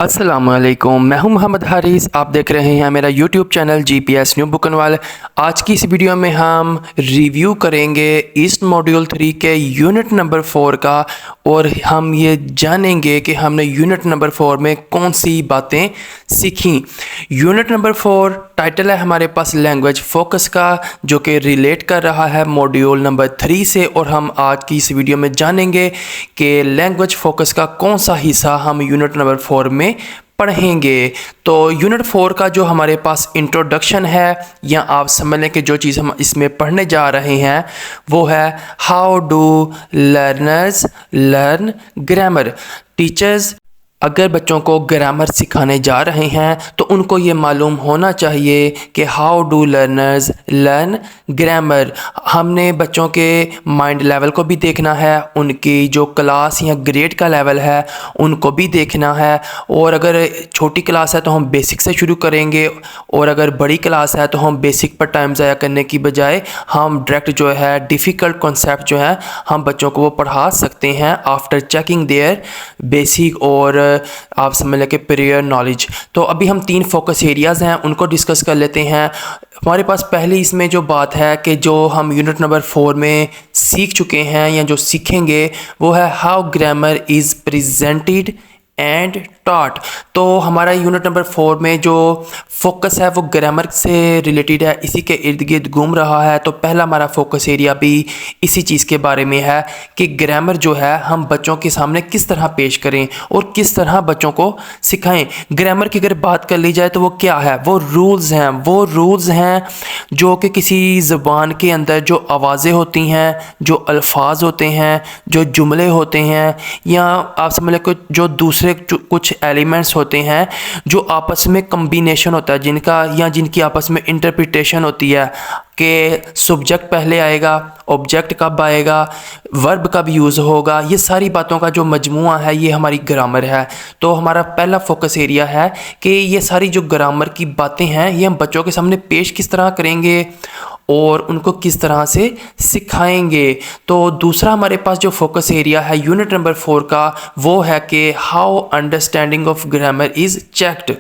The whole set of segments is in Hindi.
अस्सलामुअलैकुम, मैं हूं मोहम्मद हारिस। आप देख रहे हैं मेरा यूट्यूब चैनल GPS न्यू बुकनवाल। आज की इस वीडियो में हम रिव्यू करेंगे ईस्ट मॉड्यूल 3 के यूनिट नंबर 4 का, और हम ये जानेंगे कि हमने यूनिट नंबर 4 में कौन सी बातें सीखी। यूनिट नंबर 4 टाइटल है हमारे पास लैंग्वेज फोकस का, जो कि रिलेट कर रहा है मॉड्यूल नंबर 3 से। और हम आज की इस वीडियो में जानेंगे कि लैंग्वेज फोकस का कौन सा हिस्सा हम यूनिट नंबर 4 में पढ़ेंगे। तो यूनिट 4 का जो हमारे पास इंट्रोडक्शन है, या आप समझ लें कि जो चीज़ हम इसमें पढ़ने जा रहे हैं वो है how do learners learn grammar. Teachers अगर बच्चों को ग्रामर सिखाने जा रहे हैं तो उनको ये मालूम होना चाहिए कि how do learners learn grammar. हमने बच्चों के माइंड लेवल को भी देखना है, उनकी जो क्लास या ग्रेड का लेवल है उनको भी देखना है। और अगर छोटी क्लास है तो हम बेसिक से शुरू करेंगे, और अगर बड़ी क्लास है तो हम बेसिक पर टाइम ज़ाया करने की बजाय हम डायरेक्ट जो है डिफ़िकल्ट कॉन्सेप्ट जो है हम बच्चों को वो पढ़ा सकते हैं आफ्टर चेकिंग देयर बेसिक और आप समझ लें कि प्रियर नॉलेज। तो अभी हम 3 फोकस एरियाज़ हैं उनको डिस्कस कर लेते हैं। हमारे पास पहली इसमें जो बात है कि जो हम यूनिट नंबर 4 में सीख चुके हैं या जो सीखेंगे वो है how grammar is presented and taught. तो हमारा यूनिट नंबर 4 में जो फोकस है वो ग्रामर से रिलेटेड है, इसी के इर्द गिर्द घूम रहा है। तो पहला हमारा फोकस एरिया भी इसी चीज़ के बारे में है कि ग्रामर जो है हम बच्चों के सामने किस तरह पेश करें और किस तरह बच्चों को सिखाएं। ग्रामर की अगर बात कर ली जाए तो वो क्या है, वो रूल्स हैं जो कि किसी ज़बान के अंदर जो आवाज़ें होती हैं, जो अल्फाज होते हैं, जो जुमले होते हैं, या आप समझ लें जो दूसरे कुछ एलिमेंट्स होते हैं जो आपस में कम्बिनेशन होता है, जिनका या जिनकी आपस में इंटरप्रिटेशन होती है कि सब्जेक्ट पहले आएगा, ऑब्जेक्ट कब आएगा, वर्ब कब यूज़ होगा। ये सारी बातों का जो मजमुआ है ये हमारी ग्रामर है। तो हमारा पहला फोकस एरिया है कि ये सारी जो ग्रामर की बातें हैं ये हम बच्चों के सामने पेश किस तरह करेंगे और उनको किस तरह से सिखाएंगे। तो दूसरा हमारे पास जो फोकस एरिया है यूनिट नंबर 4 का वो है कि how understanding of grammar is checked.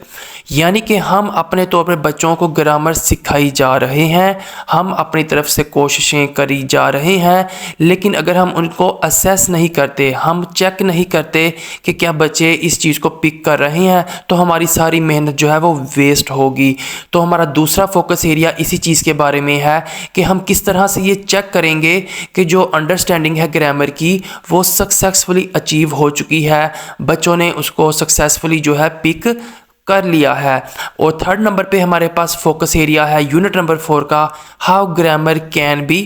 यानी कि हम अपने तौर पर बच्चों को ग्रामर सिखाई जा रहे हैं, हम अपनी तरफ से कोशिशें करी जा रहे हैं, लेकिन अगर हम उनको असेस नहीं करते, हम चेक नहीं करते कि क्या बच्चे इस चीज़ को पिक कर रहे हैं, तो हमारी सारी मेहनत जो है वो वेस्ट होगी। तो हमारा दूसरा फोकस एरिया इसी चीज़ के बारे में है कि हम किस तरह से ये चेक करेंगे कि जो अंडरस्टैंडिंग है ग्रामर की वो सक्सेसफुली अचीव हो चुकी है, बच्चों ने उसको सक्सेसफुली जो है पिक कर लिया है। और थर्ड नंबर पे हमारे पास फोकस एरिया है यूनिट नंबर 4 का how grammar can be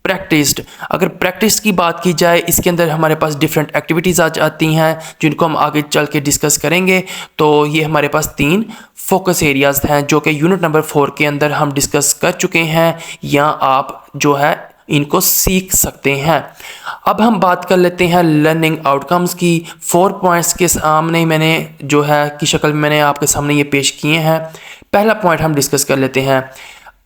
practised. अगर प्रैक्टिस की बात की जाए इसके अंदर हमारे पास डिफरेंट एक्टिविटीज़ आ जाती हैं जिनको हम आगे चल के डिस्कस करेंगे। तो ये हमारे पास 3 फोकस एरियाज़ हैं जो कि यूनिट नंबर 4 के अंदर हम डिस्कस कर चुके हैं, या आप जो है इनको सीख सकते हैं। अब हम बात कर लेते हैं लर्निंग आउटकम्स की। 4 पॉइंट्स के सामने मैंने जो है की शक्ल में मैंने आपके सामने ये पेश किए हैं। पहला पॉइंट हम डिस्कस कर लेते हैं,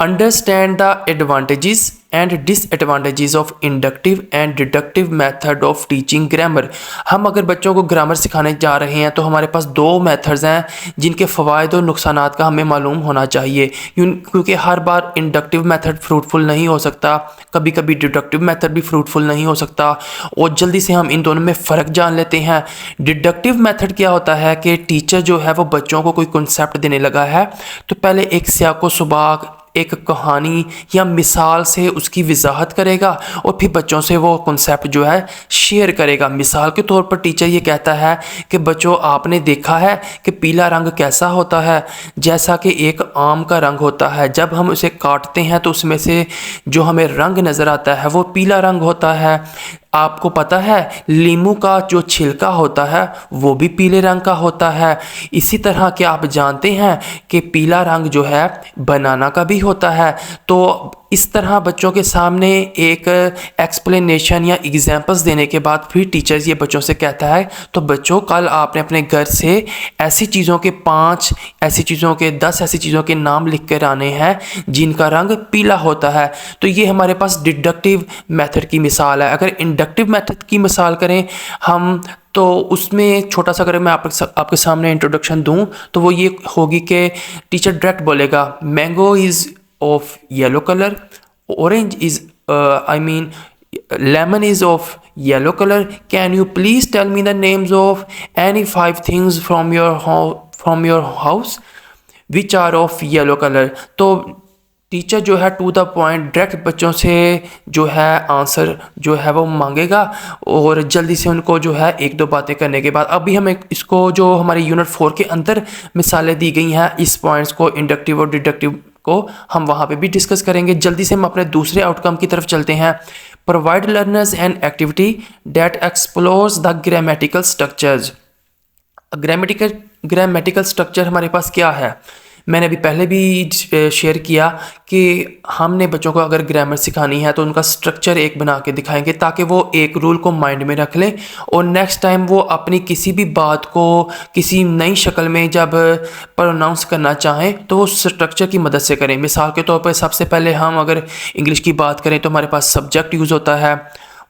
understand the advantages and disadvantages of inductive and deductive method of teaching grammar. हम अगर बच्चों को ग्रामर सिखाने जा रहे हैं तो हमारे पास 2 मेथड्स हैं जिनके फ़वाइद और नुकसानात का हमें मालूम होना चाहिए, क्योंकि हर बार इंडक्टिव मेथड फ्रूटफुल नहीं हो सकता, कभी कभी डिडक्टिव मेथड भी फ्रूटफुल नहीं हो सकता। और जल्दी से हम इन दोनों में फ़र्क जान लेते हैं। डिडक्टिव मेथड क्या होता है कि टीचर जो है वो बच्चों को कोई कॉन्सेप्ट देने लगा है तो पहले एक सियाको सुबाक, एक कहानी या मिसाल से उसकी वजाहत करेगा और फिर बच्चों से वो कॉन्सेप्ट जो है शेयर करेगा। मिसाल के तौर पर टीचर ये कहता है कि बच्चों आपने देखा है कि पीला रंग कैसा होता है, जैसा कि एक आम का रंग होता है, जब हम उसे काटते हैं तो उसमें से जो हमें रंग नज़र आता है वो पीला रंग होता है। आपको पता है लीमू का जो छिलका होता है वो भी पीले रंग का होता है। इसी तरह कि आप जानते हैं कि पीला रंग जो है बनाना का भी होता है। तो इस तरह बच्चों के सामने एक एक्सप्लेनेशन या एग्जांपल्स देने के बाद फिर टीचर्स ये बच्चों से कहता है तो बच्चों कल आपने अपने घर से ऐसी चीज़ों के 5 ऐसी चीज़ों के 10 ऐसी चीज़ों के नाम लिख कर आने हैं जिनका रंग पीला होता है। तो ये हमारे पास डिडक्टिव मेथड की मिसाल है। अगर इंडक्टिव मेथड की मिसाल करें हम तो उसमें छोटा सा अगर मैं आपके सामने इंट्रोडक्शन दूं तो वो ये होगी कि टीचर डायरेक्ट बोलेगा mango is of yellow colour, orange is lemon is of yellow color. Can you please tell me the names of any 5 things from your house which are of yellow color? तो टीचर जो है टू द पॉइंट डायरेक्ट बच्चों से जो है आंसर जो है वो मांगेगा और जल्दी से उनको जो है 1-2 बातें करने के बाद अभी हम इसको जो हमारी यूनिट 4 के अंदर मिसालें दी गई हैं इस पॉइंट्स को इंडक्टिव और डिडक्टिव को हम वहाँ पे भी डिस्कस करेंगे। जल्दी से हम अपने दूसरे आउटकम की तरफ चलते हैं। Provide learners an activity that explores the grammatical structures. Grammatical structure हमारे पास क्या है? मैंने अभी पहले भी शेयर किया कि हमने बच्चों को अगर ग्रामर सिखानी है तो उनका स्ट्रक्चर एक बना के दिखाएंगे ताकि वो एक रूल को माइंड में रख लें और नेक्स्ट टाइम वो अपनी किसी भी बात को किसी नई शक्ल में जब प्रोनाउंस करना चाहें तो वो स्ट्रक्चर की मदद से करें। मिसाल के तौर पर सबसे पहले हम अगर इंग्लिश की बात करें तो हमारे पास सब्जेक्ट यूज़ होता है।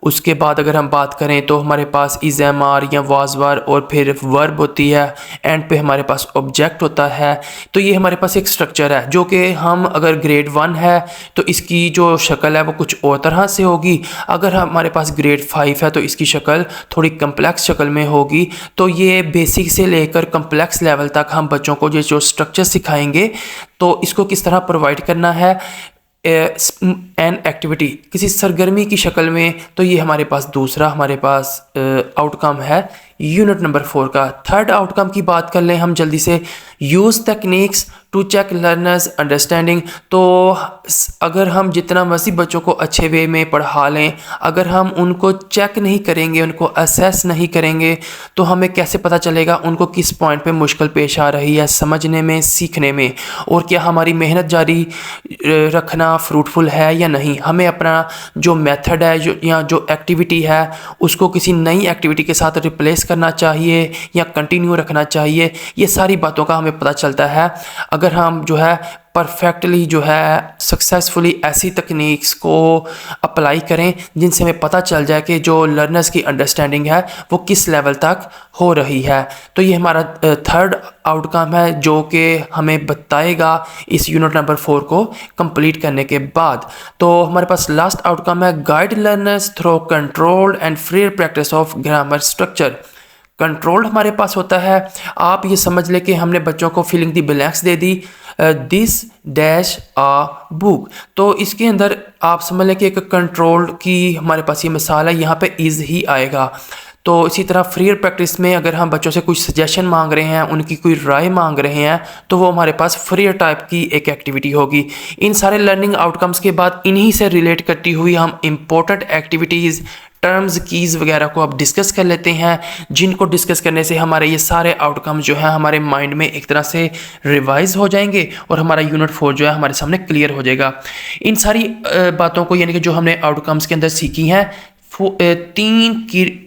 उसके बाद अगर हम बात करें तो हमारे पास इज़ एम आर या वाज वर और फिर वर्ब होती है, एंड पे हमारे पास ऑब्जेक्ट होता है। तो ये हमारे पास एक स्ट्रक्चर है जो कि हम अगर ग्रेड 1 है तो इसकी जो शक्ल है वो कुछ और तरह से होगी। अगर हमारे पास ग्रेड 5 है तो इसकी शक्ल थोड़ी कम्प्लेक्स शक्ल में होगी। तो ये बेसिक से लेकर कम्प्लेक्स लेवल तक हम बच्चों को जो स्ट्रक्चर सिखाएंगे तो इसको किस तरह प्रोवाइड करना है एन एक्टिविटी किसी सरगर्मी की शक्ल में। तो ये हमारे पास दूसरा हमारे पास आउटकम है यूनिट नंबर 4 का। थर्ड आउटकम की बात कर लें हम जल्दी से। Use techniques to check learners' understanding. तो अगर हम जितना मर्जी बच्चों को अच्छे वे में पढ़ा लें, अगर हम उनको चेक नहीं करेंगे, उनको असेस नहीं करेंगे तो हमें कैसे पता चलेगा उनको किस पॉइंट पे मुश्किल पेश आ रही है समझने में, सीखने में, और क्या हमारी मेहनत जारी रखना फ्रूटफुल है या नहीं। हमें अपना जो मेथड है या जो एक्टिविटी है उसको किसी नई एक्टिविटी के साथ रिप्लेस करना चाहिए या कंटिन्यू रखना चाहिए। ये सारी बातों का हमें पता चलता है अगर हम जो है परफेक्टली जो है सक्सेसफुली ऐसी तकनीक्स को अप्लाई करें जिनसे हमें पता चल जाए कि जो लर्नर्स की अंडरस्टैंडिंग है वो किस लेवल तक हो रही है। तो ये हमारा थर्ड आउटकम है जो कि हमें बताएगा इस यूनिट नंबर 4 को कंप्लीट करने के बाद। तो हमारे पास लास्ट आउटकम है guide learners through controlled and free practice of grammar structure. Controlled हमारे पास होता है, आप ये समझ लें कि हमने बच्चों को फिलिंग दी ब्लैंक्स दे दी दिस डैश आ बुक। तो इसके अंदर आप समझ लें कि एक कंट्रोल्ड की हमारे पास ये मिसाल है, यहाँ पे इज़ ही आएगा। तो इसी तरह फ्री प्रैक्टिस में अगर हम बच्चों से कुछ सजेशन मांग रहे हैं, उनकी कोई राय मांग रहे हैं तो वो हमारे पास फ्री टाइप की एक एक्टिविटी होगी। इन सारे लर्निंग आउटकम्स के बाद इन्हीं से रिलेट करती हुई हम इम्पोर्टेंट एक्टिविटीज़, टर्म्स, कीज़ वगैरह को अब डिस्कस कर लेते हैं, जिनको डिस्कस करने से हमारे ये सारे आउटकम जो है हमारे माइंड में एक तरह से रिवाइज हो जाएंगे और हमारा यूनिट 4 जो है हमारे सामने क्लियर हो जाएगा। इन सारी बातों को यानी कि जो हमने आउटकम्स के अंदर सीखी हैं 3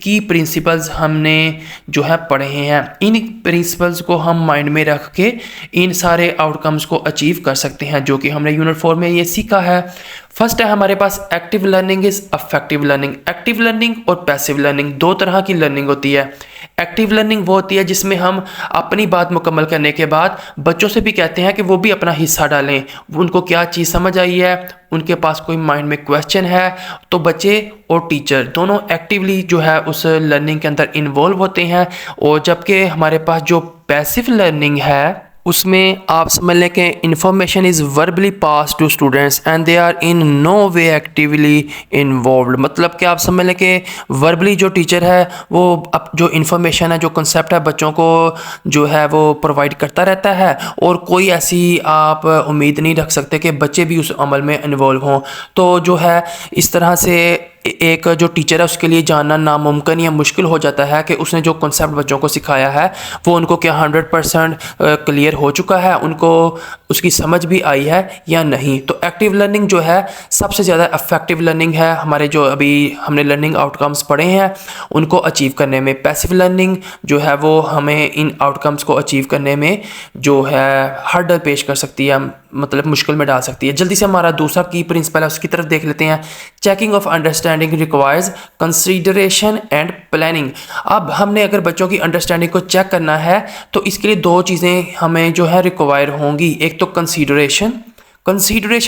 की प्रिंसिपल्स हमने जो है पढ़े हैं। इन प्रिंसिपल्स को हम माइंड में रख के इन सारे आउटकम्स को अचीव कर सकते हैं जो कि हमने यूनिट 4 में ये सीखा है। फर्स्ट है हमारे पास active learning is affective learning. Active learning और पैसिव लर्निंग 2 तरह की लर्निंग होती है। एक्टिव लर्निंग वो होती है जिसमें हम अपनी बात मुकम्मल करने के बाद बच्चों से भी कहते हैं कि वो भी अपना हिस्सा डालें, उनको क्या चीज़ समझ आई है, उनके पास कोई माइंड में क्वेश्चन है, तो बच्चे और टीचर दोनों एक्टिवली जो है उस लर्निंग के अंदर इन्वॉल्व होते हैं। और जबकि हमारे पास जो पैसिव लर्निंग है उसमें आप समझ लें कि information is verbally pass to students and they are in no way actively involve. मतलब कि आप समझ लें कि वर्बली जो टीचर है वो अब जो इन्फॉर्मेशन है, जो कंसेप्ट है बच्चों को जो है वो प्रोवाइड करता रहता है और कोई ऐसी आप उम्मीद नहीं रख सकते कि बच्चे भी उस अमल में इन्वॉल्व हों। तो जो है इस तरह से एक जो टीचर है उसके लिए जानना नामुमकिन या मुश्किल हो जाता है कि उसने जो कॉन्सेप्ट बच्चों को सिखाया है वो उनको क्या 100% क्लियर हो चुका है, उनको उसकी समझ भी आई है या नहीं। तो एक्टिव लर्निंग जो है सबसे ज़्यादा इफेक्टिव लर्निंग है हमारे जो अभी हमने लर्निंग आउटकम्स पढ़े हैं उनको अचीव करने में। पैसिव लर्निंग जो है वो हमें इन आउटकम्स को अचीव करने में जो है हर्डल पेश कर सकती है, मतलब मुश्किल में डाल सकती है। जल्दी से हमारा दूसरा की प्रिंसिपल है उसकी तरफ देख लेते हैं। Checking of understanding requires consideration and planning. अब हमने अगर बच्चों की अंडरस्टैंडिंग को चेक करना है तो इसके लिए दो चीज़ें हमें जो है रिक्वायर होंगी। एक तो कंसीडरेशन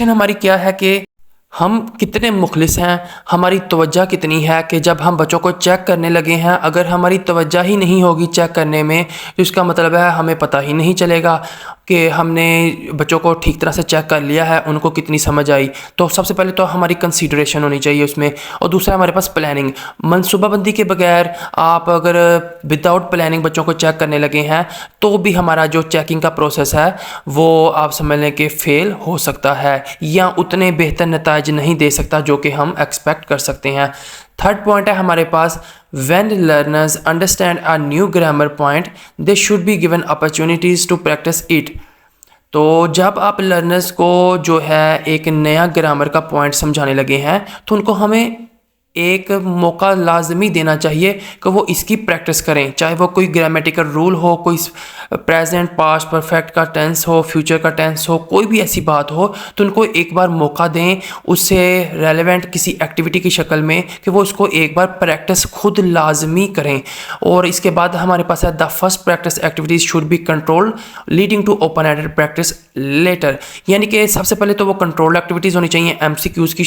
हमारी क्या है कि हम कितने मुखलिस हैं, हमारी तवज्जो कितनी है कि जब हम बच्चों को चेक करने लगे हैं अगर हमारी तवज्जो ही नहीं होगी चेक करने में तो इसका मतलब है हमें पता ही नहीं चलेगा कि हमने बच्चों को ठीक तरह से चेक कर लिया है, उनको कितनी समझ आई। तो सबसे पहले तो हमारी कंसीडरेशन होनी चाहिए उसमें। और दूसरा हमारे पास प्लानिंग। मनसूबाबंदी के बगैर आप अगर विदाउट प्लानिंग बच्चों को चेक करने लगे हैं तो भी हमारा जो चेकिंग का प्रोसेस है वो आप समझ लें कि फ़ेल हो सकता है या उतने बेहतर नताइज नहीं दे सकता जो कि हम एक्सपेक्ट कर सकते हैं। थर्ड पॉइंट है हमारे पास, when learners understand a new grammar point they should be given opportunities to practice it। तो जब आप लर्नर्स को जो है एक नया ग्रामर का पॉइंट समझाने लगे हैं तो उनको हमें एक मौका लाजमी देना चाहिए कि वो इसकी प्रैक्टिस करें, चाहे वो कोई ग्रामेटिकल रूल हो, कोई प्रेजेंट पास्ट परफेक्ट का टेंस हो, फ्यूचर का टेंस हो, कोई भी ऐसी बात हो तो उनको एक बार मौका दें उससे रेलेवेंट किसी एक्टिविटी की शक्ल में कि वो उसको एक बार प्रैक्टिस खुद लाजमी करें। और इसके बाद हमारे पास है the first practice activities should be control leading to open ended practice later. यानी कि सबसे पहले तो वो कंट्रोल एक्टिविटीज़ होनी चाहिए, MCQs की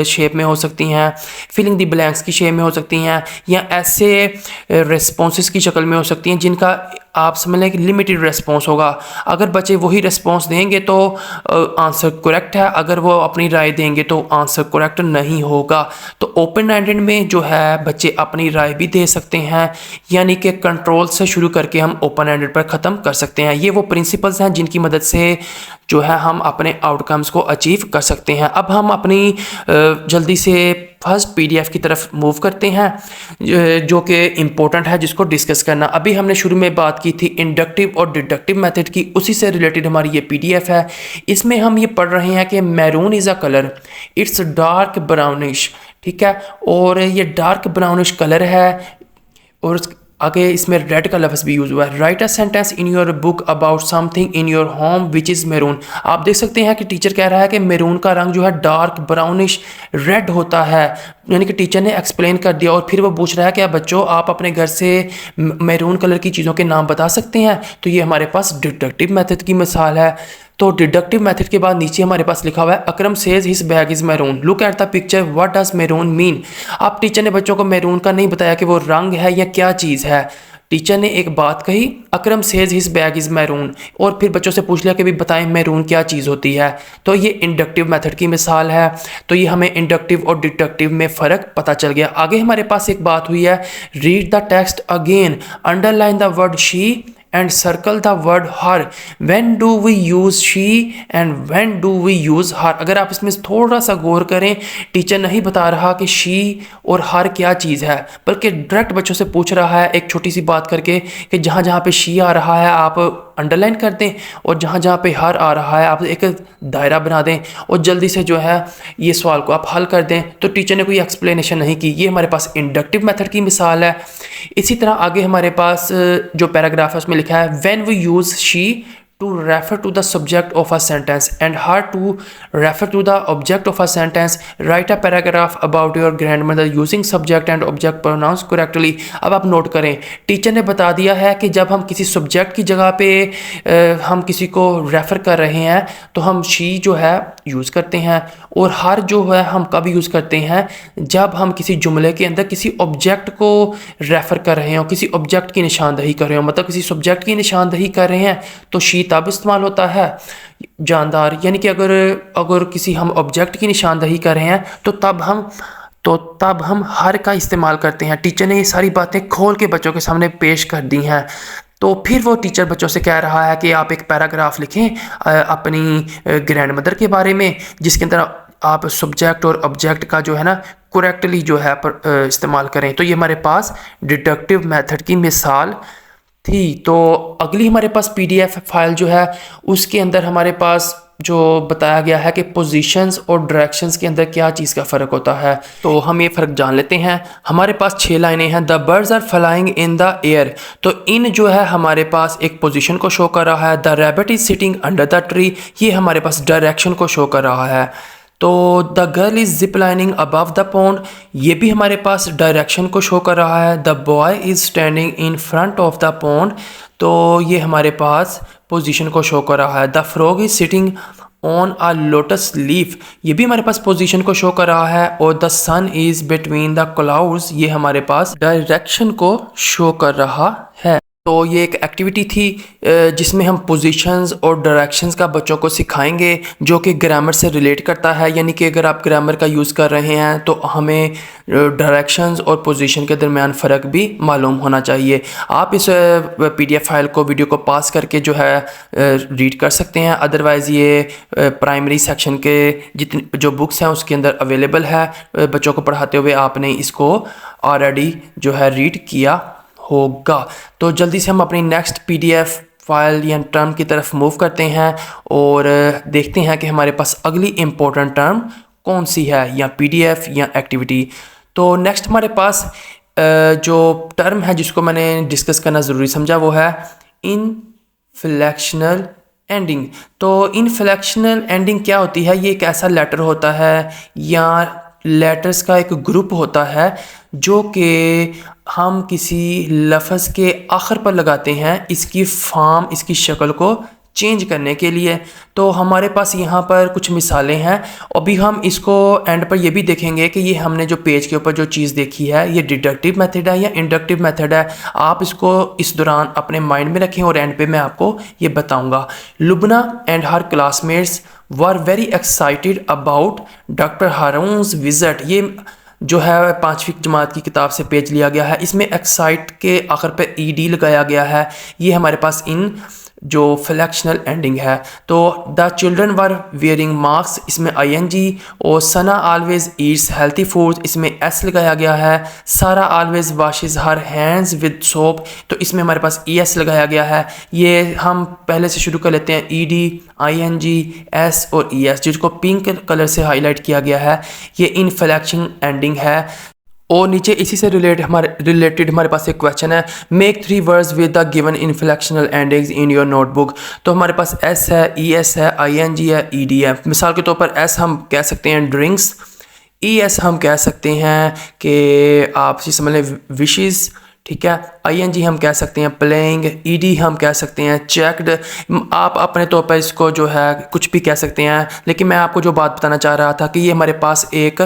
शेप में हो सकती हैं, फिलिंग दी ब्लैंक्स की शेप में हो सकती हैं या ऐसे रिस्पॉन्सेस की शक्ल में हो सकती हैं जिनका आप समझ लें कि लिमिटेड रिस्पॉन्स होगा। अगर बच्चे वही रिस्पॉन्स देंगे तो आंसर करेक्ट है, अगर वो अपनी राय देंगे तो आंसर करेक्ट नहीं होगा। तो ओपन एंडेड में जो है बच्चे अपनी राय भी दे सकते हैं, यानी कि कंट्रोल से शुरू करके हम ओपन एंडेड पर ख़त्म कर सकते हैं। ये वो प्रिंसिपल्स हैं जिनकी मदद से जो है हम अपने आउटकम्स को अचीव कर सकते हैं। अब हम अपनी जल्दी से फर्स्ट PDF की तरफ मूव करते हैं जो कि इम्पोर्टेंट है जिसको डिस्कस करना। अभी हमने शुरू में बात की थी इंडक्टिव और डिडक्टिव मेथड की, उसी से रिलेटेड हमारी ये PDF है। इसमें हम ये पढ़ रहे हैं कि maroon is a colour, it's dark brownish, ठीक है, और ये डार्क ब्राउनिश कलर है और आगे इसमें रेड का लफ्ज़ भी यूज़ हुआ है। Right a sentence in your book about something in your home which is maroon. आप देख सकते हैं कि टीचर कह रहा है कि मैरून का रंग जो है डार्क ब्राउनिश रेड होता है, यानी कि टीचर ने एक्सप्लेन कर दिया। और फिर वो पूछ रहा है कि बच्चों आप अपने घर से मैरून कलर की चीज़ों के नाम बता सकते हैं। तो ये हमारे पास डिडक्टिव मेथड की मिसाल है। तो डिडक्टिव मेथड के बाद नीचे हमारे पास लिखा हुआ है Akram says his bag is maroon, look at the picture, what does maroon mean. अब टीचर ने बच्चों को मैरून का नहीं बताया कि वो रंग है या क्या चीज़ है। टीचर ने एक बात कही Akram says his bag is maroon, और फिर बच्चों से पूछ लिया कि भी बताएं मैरून क्या चीज़ होती है। तो ये इंडक्टिव मेथड की मिसाल है। तो ये हमें इंडक्टिव और डिडक्टिव में फ़र्क पता चल गया। आगे हमारे पास एक बात हुई है, read the text again, underline the word she and circle the word her, when do we use she and when do we use her। अगर आप इसमें थोड़ा सा गौर करें, टीचर नहीं बता रहा कि she और her क्या चीज़ है, बल्कि डायरेक्ट बच्चों से पूछ रहा है एक छोटी सी बात करके कि जहाँ जहाँ पे she आ रहा है आप अंडरलाइन कर दें और जहाँ जहाँ पे हर आ रहा है आप एक दायरा बना दें और जल्दी से जो है ये सवाल को आप हल कर दें। तो टीचर ने कोई एक्सप्लेनेशन नहीं की। ये हमारे पास इंडक्टिव मेथड की मिसाल है। इसी तरह आगे हमारे पास जो पैराग्राफ है उसमें लिखा है when we use she to refer to the subject of a sentence and her to refer to the object of a sentence, write a paragraph about your grandmother using subject and object pronouns correctly। अब आप नोट करें, टीचर ने बता दिया है कि जब हम किसी सब्जेक्ट की जगह पे हम किसी को रेफ़र कर रहे हैं तो हम शी जो है यूज़ करते हैं, और हर जो है हम कब यूज़ करते हैं जब हम किसी जुमले के अंदर किसी ऑब्जेक्ट को रेफ़र कर रहे हो, किसी ऑब्जेक्ट की निशानदही कर रहे हो, मतलब किसी सब्जेक्ट की निशानदही कर रहे हैं तो शी तब इस्तेमाल होता है जानदार। यानी कि अगर किसी हम ऑब्जेक्ट की निशानदही कर रहे हैं तो तब हम हर का इस्तेमाल करते हैं। टीचर ने ये सारी बातें खोल के बच्चों के सामने पेश कर दी हैं। तो फिर वो टीचर बच्चों से कह रहा है कि आप एक पैराग्राफ लिखें अपनी ग्रैंडमदर के बारे में जिसके अंदर आप सब्जेक्ट और ऑब्जेक्ट का जो है ना करेक्टली जो है इस्तेमाल करें। तो ये हमारे पास डिडक्टिव मेथड की मिसाल थी। तो अगली हमारे पास पीडीएफ फाइल जो है उसके अंदर हमारे पास जो बताया गया है कि पोजीशंस और डायरेक्शंस के अंदर क्या चीज़ का फ़र्क होता है। तो हम ये फ़र्क जान लेते हैं। हमारे पास 6 लाइनें हैं। The birds are flying in the air, तो इन जो है हमारे पास एक पोजीशन को शो कर रहा है। The rabbit is sitting under the tree, ये हमारे पास डायरेक्शन को शो कर रहा है। तो the girl is zip lining above the pond, ये भी हमारे पास डायरेक्शन को शो कर रहा है। The boy is standing in front of the pond, तो ये हमारे पास पोजीशन को शो कर रहा है। The frog is sitting on a lotus leaf, ये भी हमारे पास पोजीशन को शो कर रहा है। और the sun is between the clouds, ये हमारे पास डायरेक्शन को शो कर रहा है। तो ये एक एक्टिविटी थी जिसमें हम पोजीशंस और डायरेक्शंस का बच्चों को सिखाएंगे, जो कि ग्रामर से रिलेट करता है। यानी कि अगर आप ग्रामर का यूज़ कर रहे हैं तो हमें डायरेक्शंस और पोजीशन के दरमियान फ़र्क भी मालूम होना चाहिए। आप इस पीडीएफ फाइल को, वीडियो को पास करके जो है रीड कर सकते हैं। अदरवाइज़ ये प्राइमरी सेक्शन के जितनी जो बुक्स हैं उसके अंदर अवेलेबल है। बच्चों को पढ़ाते हुए आपने इसको ऑलरेडी जो है रीड किया होगा। तो जल्दी से हम अपनी नेक्स्ट पीडीएफ फाइल या टर्म की तरफ मूव करते हैं और देखते हैं कि हमारे पास अगली इम्पोर्टेंट टर्म कौन सी है, या पीडीएफ या एक्टिविटी। तो नेक्स्ट हमारे पास जो टर्म है जिसको मैंने डिस्कस करना ज़रूरी समझा वो है इनफ्लेक्शनल एंडिंग। तो इनफ्लेक्शनल एंडिंग क्या होती है? ये एक ऐसा लेटर होता है या लेटर्स का एक ग्रुप होता है जो कि हम किसी लफ्ज़ के आखिर पर लगाते हैं इसकी फॉर्म, इसकी शक्ल को चेंज करने के लिए। तो हमारे पास यहाँ पर कुछ मिसालें हैं। अभी हम इसको एंड पर ये भी देखेंगे कि ये हमने जो पेज के ऊपर जो चीज़ देखी है ये डिडक्टिव मेथड है या इंडक्टिव मेथड है। आप इसको इस दौरान अपने माइंड में रखें और एंड पे मैं आपको ये बताऊँगा। Lubna and her classmates were very excited about doctor Haroon's visit, ये जो है 5वीं जमात की किताब से पेज लिया गया है। इसमें एक्साइट के आखिर पे ईडी लगाया गया है। ये हमारे पास इन जो फ्लैक्शनल एंडिंग है। तो the children were wearing mask, इसमें आईएनजी। और सना ऑलवेज ईट्स हेल्थी फूड, इसमें एस लगाया गया है। सारा always washes her hands with soap, तो इसमें हमारे पास एस लगाया गया है। ये हम पहले से शुरू कर लेते हैं। ईडी, आईएनजी, एस और एस, जिसको पिंक कलर से हाईलाइट किया गया है, ये इनफ्लेक्शन एंडिंग है। और नीचे इसी से रिलेटेड हमारे पास एक क्वेश्चन है, make 3 words with the given inflectional endings in your notebook. तो हमारे पास एस है, ई एस है, आई एन जी है, ई डी है। मिसाल के तौर पर एस हम कह सकते हैं ड्रिंक्स, ई एस हम कह सकते हैं कि आप समझ लें विशेज़, ठीक है। आई एन जी हम कह सकते हैं प्लेइंग, ई डी हम कह सकते हैं चेक्ड। आप अपने तौर पर इसको जो है कुछ भी कह सकते हैं, लेकिन मैं आपको जो बात बताना चाह रहा था कि ये हमारे पास एक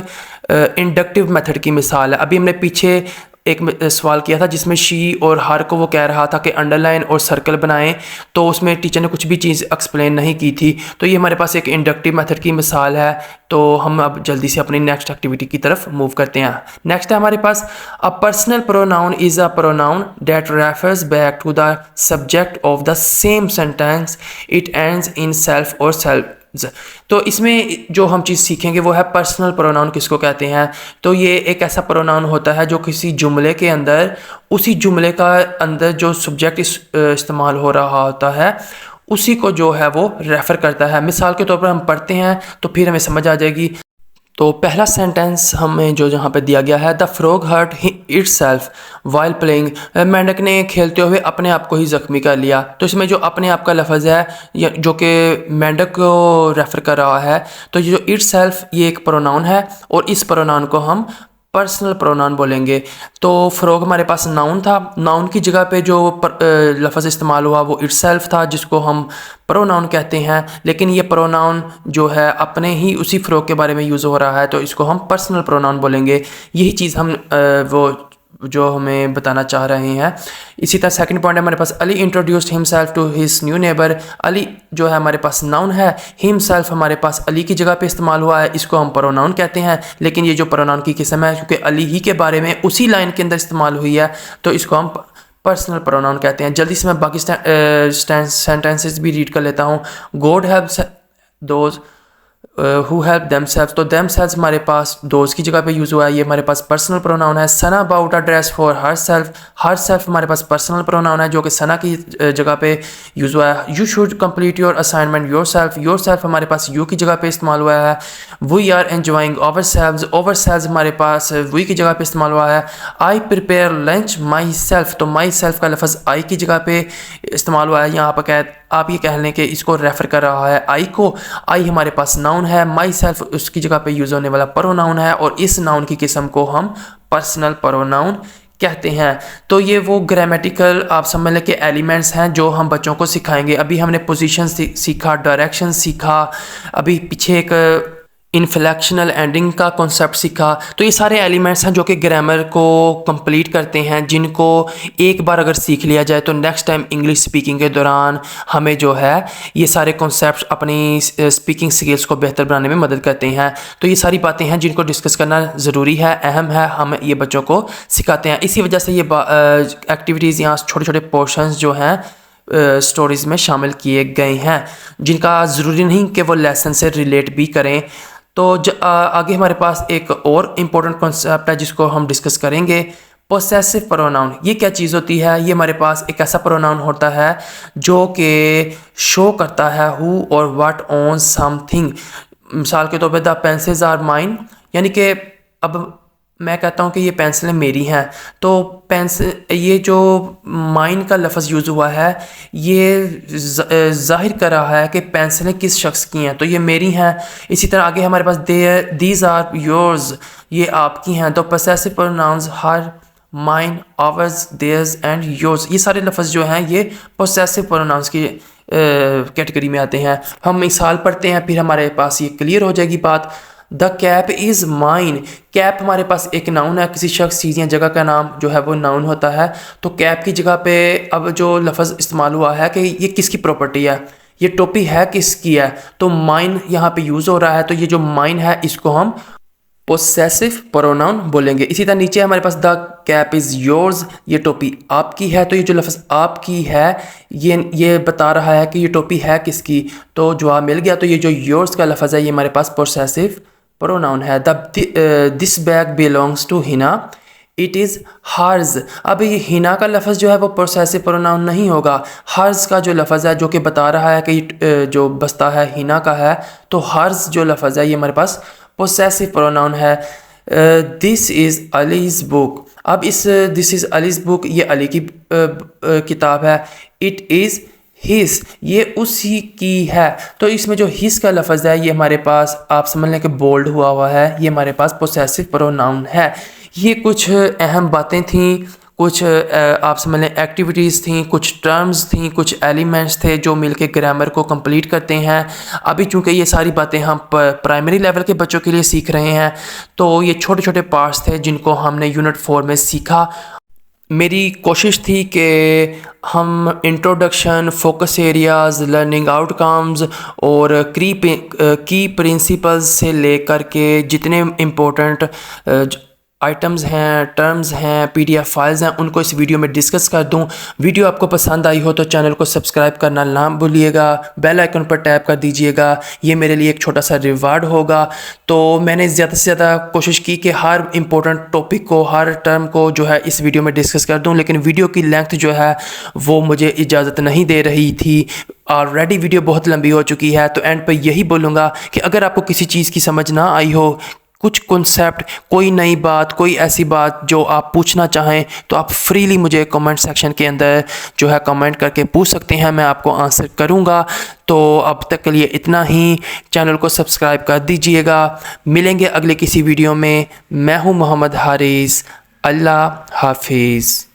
इंडक्टिव मेथड की मिसाल है। अभी हमने पीछे एक सवाल किया था जिसमें शी और हर को वो कह रहा था कि अंडरलाइन और सर्कल बनाएं, तो उसमें टीचर ने कुछ भी चीज़ एक्सप्लेन नहीं की थी। तो ये हमारे पास एक इंडक्टिव मेथड की मिसाल है। तो हम अब जल्दी से अपनी नेक्स्ट एक्टिविटी की तरफ मूव करते हैं। नेक्स्ट है हमारे पास a personal pronoun is a pronoun that refers back to the subject of the same sentence, it ends in self और सेल्फ। तो इसमें जो हम चीज़ सीखेंगे वो है पर्सनल प्रोनाउन किसको कहते हैं। तो ये एक ऐसा प्रोनाउन होता है जो किसी जुमले के अंदर, उसी जुमले का अंदर जो सब्जेक्ट इस्तेमाल हो रहा होता है उसी को जो है वो रेफ़र करता है। मिसाल के तौर पर हम पढ़ते हैं तो फिर हमें समझ आ जाएगी। तो पहला सेंटेंस हमें जो जहाँ पे दिया गया है, the frog hurt itself while playing, मेंढक ने खेलते हुए अपने आप को ही ज़ख्मी कर लिया। तो इसमें जो अपने आप का लफ्ज़ है जो कि मेंढक को रेफ़र कर रहा है, तो ये जो इटसेल्फ ये एक प्रोनाउन है और इस प्रोनाउन को हम पर्सनल प्रोनाउन बोलेंगे। तो फ्रॉग हमारे पास नाउन था, नाउन की जगह पे जो लफ्ज़ इस्तेमाल हुआ वो इटसेल्फ था जिसको हम प्रोनाउन कहते हैं। लेकिन ये प्रोनाउन जो है अपने ही उसी फ्रॉग के बारे में यूज़ हो रहा है, तो इसको हम पर्सनल प्रोनाउन बोलेंगे। यही चीज़ हम वो जो हमें बताना चाह रहे हैं। इसी तरह सेकंड पॉइंट है हमारे पास, Ali introduced himself to his new neighbour. Ali जो है हमारे पास नाउन है, हिमसेल्फ हमारे पास अली की जगह पे इस्तेमाल हुआ है, इसको हम प्रोनाउन कहते हैं। लेकिन ये जो प्रोनाउन की किस्म है क्योंकि अली ही के बारे में उसी लाइन के अंदर इस्तेमाल हुई है, तो इसको हम पर्सनल प्रोनाउन कहते हैं। जल्दी से मैं बाकी सेंटेंसेस भी रीड कर लेता हूँ। God helps those who help themselves, तो देमसेल्व्स हमारे पास दोस्त की जगह पे यूज़ हुआ है, ये हमारे पास पर्सनल प्रोनाउन है। Sana about a dress for herself हमारे पास पर्सनल प्रोनाउन है जो कि सना की जगह पे यूज़ हुआ है। You should complete your assignment yourself हमारे पास यू की जगह पे इस्तेमाल हुआ है। We are enjoying ourselves हमारे पास वी की जगह पे इस्तेमाल हुआ है। I prepare lunch myself, तो माई सेल्फ का लफ्ज़ आई की जगह पे इस्तेमाल हुआ है। यहाँ पर आप ये कह लें कि इसको रेफ़र कर रहा है आई को। आई हमारे पास नाउन है, माई सेल्फ उसकी जगह पे यूज़ होने वाला प्रोनाउन है, और इस नाउन की किस्म को हम पर्सनल प्रोनाउन कहते हैं। तो ये वो ग्रामेटिकल आप समझ लें कि एलिमेंट्स हैं जो हम बच्चों को सिखाएंगे। अभी हमने पोजीशन सीखा, डायरेक्शन सीखा, अभी पीछे एक इन्फ्लेक्शनल एंडिंग का कॉन्सेप्ट सीखा। तो ये सारे एलिमेंट्स हैं जो कि ग्रामर को कंप्लीट करते हैं, जिनको एक बार अगर सीख लिया जाए तो नेक्स्ट टाइम इंग्लिश स्पीकिंग के दौरान हमें जो है ये सारे कॉन्सेप्ट अपनी स्पीकिंग स्किल्स को बेहतर बनाने में मदद करते हैं। तो ये सारी बातें हैं जिनको डिस्कस करना ज़रूरी है, अहम है, हम ये बच्चों को सिखाते हैं। इसी वजह से ये एक्टिविटीज़ यहाँ छोटे छोटे पोर्शंस जो हैं स्टोरीज़ में शामिल किए गए हैं, जिनका ज़रूरी नहीं कि वो लेसन से रिलेट भी करें। तो आगे हमारे पास एक और इम्पोर्टेंट कॉन्सेप्ट है जिसको हम डिस्कस करेंगे, पोसेसिव प्रोनाउन। ये क्या चीज़ होती है? ये हमारे पास एक ऐसा प्रोनाउन होता है जो कि शो करता है हु और व्हाट ऑन समथिंग। मिसाल के तौर पे द पेंसिल्स आर माइन, यानी कि अब मैं कहता हूँ कि ये पेंसिलें मेरी हैं, तो पेंसिल ये जो माइन का लफ्ज़ यूज़ हुआ है ये ज़ाहिर कर रहा है कि पेंसिलें किस शख्स की हैं, तो ये मेरी हैं। इसी तरह आगे हमारे पास दीज आर योर्स, ये आपकी हैं। तो possessive pronouns her, mine, ours, theirs and yours, ये सारे लफ्ज़ जो हैं ये पोसेसिव प्रोनाउंस की कैटेगरी में आते हैं। हम मिसाल पढ़ते हैं फिर हमारे पास ये क्लियर हो जाएगी बात। The cap is mine, cap हमारे पास एक नाउन है, किसी शख्स चीज़ या जगह का नाम जो है वो नाउन होता है। तो कैप की जगह पे अब जो लफ्ज़ इस्तेमाल हुआ है कि ये किसकी प्रॉपर्टी है, ये टोपी है किसकी है, तो माइन यहाँ पे यूज़ हो रहा है। तो ये जो माइन है इसको हम पोसेसिव प्रोनाउन बोलेंगे। इसी तरह नीचे हमारे पास द कैप इज़ योर्स, ये टोपी आपकी है। तो ये जो लफ्ज़ आपकी है ये बता रहा है कि ये टोपी है किसकी, तो जवाब मिल गया। तो ये जो योर्स का लफ्ज़ है ये हमारे पास पोसेसिव प्रोनाउन है। This bag belongs to Hina, it is hers. अब ये हिना का लफ्ज़ जो है वो पोसेसिव प्रोनाउन नहीं होगा। हर्ज का जो लफ्ज़ है जो कि बता रहा है कि जो बस्ता है हिना का है, तो हर्ज जो लफ्ज़ है ये हमारे पास पोसेसिव प्रोनाउन है। दिस इज़ अलीज़ बुक, अब इस दिस इज़ अलीज़ बुक ये अली की किताब है। इट इज़ हिस, ये उसी की है। तो इसमें जो हिस का लफ्ज़ है ये हमारे पास आप समझ लें कि बोल्ड हुआ है, ये हमारे पास पोसेसिव प्रोनाउन है। ये कुछ अहम बातें थीं, कुछ आप समझ लें एक्टिविटीज़ थी, कुछ टर्म्स थी, कुछ एलिमेंट्स थे जो मिलके ग्रामर को कंप्लीट करते हैं। अभी चूँकि ये सारी बातें हम प्राइमरी लेवल के बच्चों के लिए सीख रहे हैं, तो ये छोटे छोटे पार्ट्स थे जिनको हमने यूनिट 4 में सीखा। मेरी कोशिश थी कि हम introduction, focus areas, learning outcomes और की प्रिंसिपल्स से लेकर के जितने इम्पोर्टेंट आइटम्स हैं, टर्म्स हैं, PDF फाइल्स हैं, उनको इस वीडियो में डिस्कस कर दूं। वीडियो आपको पसंद आई हो तो चैनल को सब्सक्राइब करना ना भूलिएगा, बेल आइकन पर टैप कर दीजिएगा, ये मेरे लिए एक छोटा सा रिवार्ड होगा। तो मैंने ज़्यादा से ज़्यादा कोशिश की कि हर इम्पोर्टेंट टॉपिक को, हर टर्म को जो है इस वीडियो में डिस्कस कर दूँ, लेकिन वीडियो की लेंथ जो है वो मुझे इजाज़त नहीं दे रही थी। ऑलरेडी वीडियो बहुत लंबी हो चुकी है। तो एंड पर यही बोलूँगा कि अगर आपको किसी चीज़ की समझ ना आई हो, कुछ कॉन्सेप्ट, कोई नई बात, कोई ऐसी बात जो आप पूछना चाहें, तो आप फ्रीली मुझे कमेंट सेक्शन के अंदर जो है कमेंट करके पूछ सकते हैं, मैं आपको आंसर करूंगा। तो अब तक के लिए इतना ही, चैनल को सब्सक्राइब कर दीजिएगा। मिलेंगे अगले किसी वीडियो में। मैं हूं मोहम्मद हारिस, अल्लाह हाफिज़।